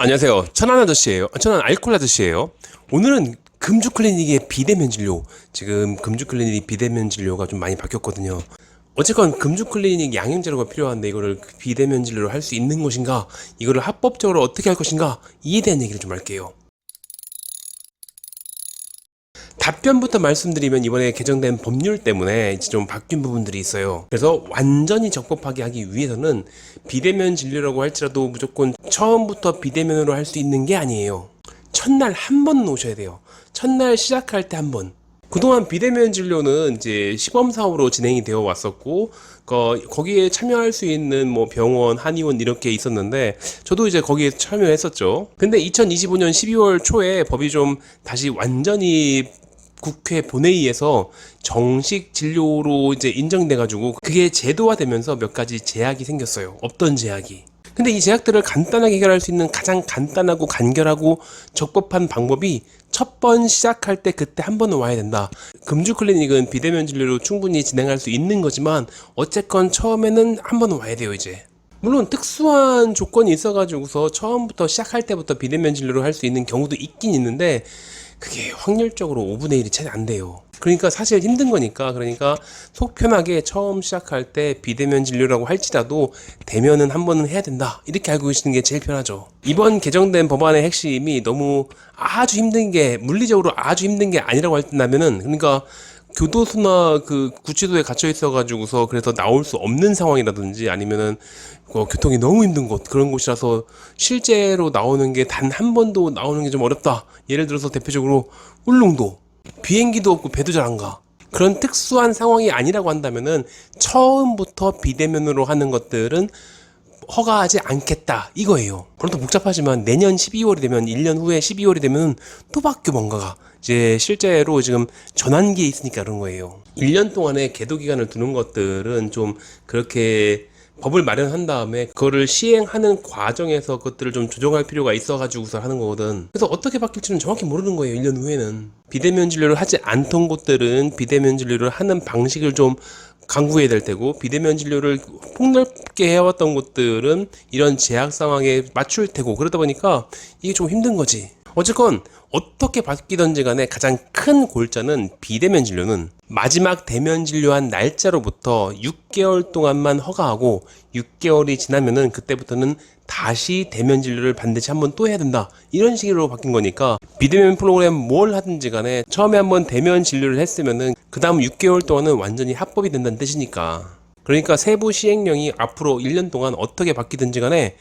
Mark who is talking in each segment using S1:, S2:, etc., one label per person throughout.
S1: 안녕하세요. 천안 아저씨예요. 천안 알콜 아저씨예요. 오늘은 금주클리닉의 비대면 진료. 지금 금주클리닉 비대면 진료가 좀 많이 바뀌었거든요. 어쨌건 금주클리닉 양형제로가 필요한데 이거를 비대면 진료로 할 수 있는 것인가, 이거를 합법적으로 어떻게 할 것인가, 이에 대한 얘기를 좀 할게요. 답변부터 말씀드리면, 이번에 개정된 법률 때문에 이제 좀 바뀐 부분들이 있어요. 그래서 완전히 적법하게 하기 위해서는 비대면 진료라고 할지라도 무조건 처음부터 비대면으로 할 수 있는 게 아니에요. 첫날 한 번 오셔야 돼요. 첫날 시작할 때 한 번. 그동안 비대면 진료는 이제 시범사업으로 진행이 되어 왔었고, 거기에 참여할 수 있는 뭐 병원, 한의원 이렇게 있었는데, 저도 이제 거기에 참여했었죠. 근데 2025년 12월 초에 법이 좀 다시 완전히 국회 본회의에서 정식 진료로 이제 인정돼가지고 그게 제도화되면서 몇 가지 제약이 생겼어요. 없던 제약이. 근데 이 제약들을 간단하게 해결할 수 있는 가장 간단하고 간결하고 적법한 방법이 첫 번 시작할 때 그때 한 번은 와야 된다. 금주 클리닉은 비대면 진료로 충분히 진행할 수 있는 거지만 어쨌건 처음에는 한 번은 와야 돼요, 이제. 물론 특수한 조건이 있어가지고서 처음부터 시작할 때부터 비대면 진료를 할 수 있는 경우도 있긴 있는데, 그게 확률적으로 5분의 1이 채 안 돼요. 그러니까 사실 힘든 거니까, 그러니까 속 편하게 처음 시작할 때 비대면 진료라고 할지라도 대면은 한 번은 해야 된다, 이렇게 알고 계시는 게 제일 편하죠. 이번 개정된 법안의 핵심이 너무 아주 힘든 게, 물리적으로 아주 힘든 게 아니라고 한다면은, 그러니까 교도소나 그 구치소에 갇혀 있어가지고서 그래서 나올 수 없는 상황이라든지, 아니면은 교통이 너무 힘든 곳, 그런 곳이라서 실제로 나오는 게 단 한 번도 나오는 게 좀 어렵다. 예를 들어서 대표적으로 울릉도, 비행기도 없고 배도 잘 안 가. 그런 특수한 상황이 아니라고 한다면은 처음부터 비대면으로 하는 것들은 허가하지 않겠다, 이거예요. 그럼 또 복잡하지만 내년 12월이 되면, 1년 후에 12월이 되면 또 바뀌어, 뭔가가. 이제 실제로 지금 전환기에 있으니까 그런 거예요. 1년 동안의 계도 기간을 두는 것들은 좀 그렇게 법을 마련한 다음에 그거를 시행하는 과정에서 그것들을 좀 조정할 필요가 있어가지고서 하는 거거든. 그래서 어떻게 바뀔지는 정확히 모르는 거예요, 1년 후에는. 비대면 진료를 하지 않던 곳들은 비대면 진료를 하는 방식을 좀 강구해야 될 테고, 비대면 진료를 폭넓게 해왔던 곳들은 이런 제약 상황에 맞출 테고, 그러다 보니까 이게 좀 힘든 거지. 어쨌건 어떻게 바뀌던지 간에 가장 큰 골자는, 비대면 진료는 마지막 대면 진료한 날짜로부터 6개월 동안만 허가하고, 6개월이 지나면은 그때부터는 다시 대면 진료를 반드시 한번 또 해야 된다, 이런 식으로 바뀐 거니까, 비대면 프로그램 뭘 하든지 간에 처음에 한번 대면 진료를 했으면은 그 다음 6개월 동안은 완전히 합법이 된다는 뜻이니까. 그러니까 세부 시행령이 앞으로 1년 동안 어떻게 바뀌든지 간에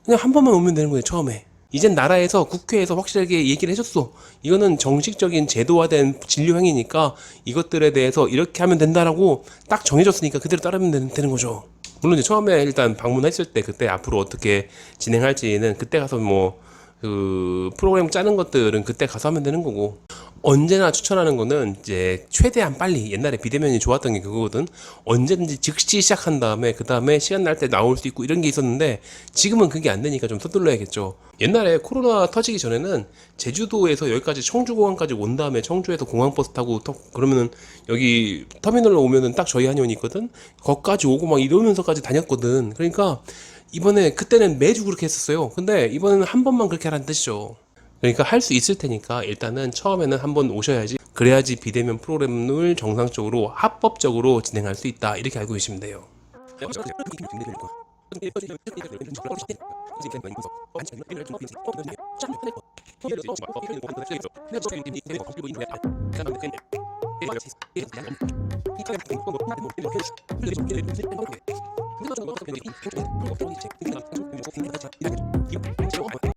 S1: 그냥 한 번만 오면 되는 거예요, 처음에. 이젠 나라에서, 국회에서 확실하게 얘기를 해줬어. 이거는 정식적인 제도화된 진료행위니까 이것들에 대해서 이렇게 하면 된다라고 딱 정해졌으니까 그대로 따르면 되는 거죠. 물론 이제 처음에 일단 방문했을 때 그때 앞으로 어떻게 진행할지는 그때 가서 뭐 그 프로그램 짜는 것들은 그때 가서 하면 되는 거고, 언제나 추천하는 거는 이제 최대한 빨리, 옛날에 비대면이 좋았던 게 그거거든. 언제든지 즉시 시작한 다음에 그 다음에 시간 날 때 나올 수 있고 이런 게 있었는데, 지금은 그게 안 되니까 좀 서둘러야겠죠. 옛날에 코로나 터지기 전에는 제주도에서 여기까지 청주공항까지 온 다음에 청주에서 공항버스 타고 그러면은 여기 터미널로 오면은 딱 저희 한의원이 있거든. 거기까지 오고 막 이러면서까지 다녔거든. 그러니까 이번에, 그때는 매주 그렇게 했었어요. 근데 이번에는 한 번만 그렇게 하라는 뜻이죠. 그러니까 할 수 있을 테니까 일단은 처음에는 한번 오셔야지, 그래야지 비대면 프로그램을 정상적으로 합법적으로 진행할 수 있다, 이렇게 알고 계시면 돼요.